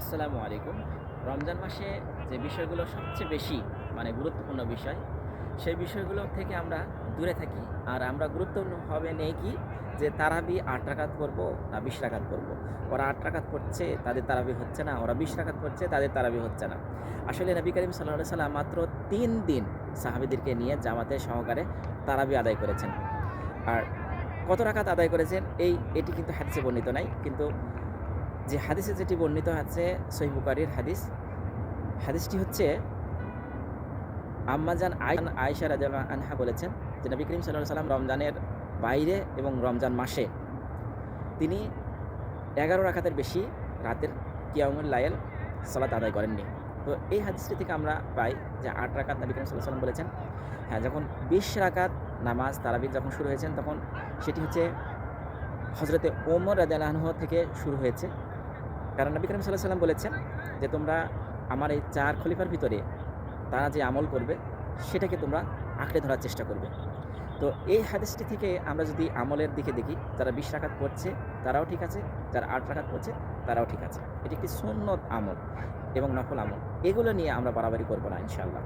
আসসালামু আলাইকুম। রমজান মাসে যে বিষয়গুলো সবচেয়ে বেশি গুরুত্বপূর্ণ বিষয়, সেই বিষয়গুলো থেকে আমরা দূরে থাকি। আর আমরা গুরুত্বপূর্ণভাবে নেই কি যে তারাবি ৮ রাকাত পড়বো না ২০ রাকাত পড়বো। ওরা ৮ রাকাত পড়ছে, তাদের তারাবি হচ্ছে না। ওরা ২০ রাকাত পড়ছে, তাদের তারাবি হচ্ছে না। আসলে নবী করিম সাল্লাল্লাহু আলাইহি সাল্লাম মাত্র ৩ দিন সাহাবীদেরকে নিয়ে জামাতের সহকারে তারাবি আদায় করেছেন। আর কত রাকাত আদায় করেছেন এটি কিন্তু হাদিসে বর্ণিত নাই। কিন্তু যে হাদিসে যেটি বর্ণিত আছে সহিহ বুখারীর হাদিস। হাদিসটি হচ্ছে আম্মাজান আয়েশা রাদিয়াল্লাহু আনহা বলেছেন যে নবী করিম সাল্লাল্লাহু আলাইহি সাল্লাম রমজানের বাইরে এবং রমজান মাসে তিনি ১১ রাকাতের বেশি রাতের কিয়ামুল লাইল সালাত আদায় করেননি। তো এই হাদিসটি থেকে আমরা পাই যে ৮ রাকাত নবী করিম সাল্লাল্লাহু আলাইহি সাল্লাম বলেছেন। হ্যাঁ, যখন ২০ রাকাত নামাজ তারাবি যখন শুরু হয়েছেন তখন সেটি হচ্ছে হযরতে ওমর রাদিয়াল্লাহু আনহু থেকে শুরু হয়েছে। কারণ নবী করিম সাল্লাল্লাহু আলাইহি সাল্লাম বলেছেন যে, "তোমরা আমার এই ৪ খলিফার ভিতরে তারা যে আমল করবে সেটাকে তোমরা আঁকড়ে ধরার চেষ্টা করবে।" তো এই হাদিসটি থেকে আমরা যদি আমলের দিকে দেখি, যারা ২০ রাকাত পড়ছে তারাও ঠিক আছে, যারা ৮ রাকাত পড়ছে তারাও ঠিক আছে। এটি একটি সুন্নত আমল এবং নফল আমল। এগুলো নিয়ে আমরা বাড়াবাড়ি করব না ইনশাআল্লাহ।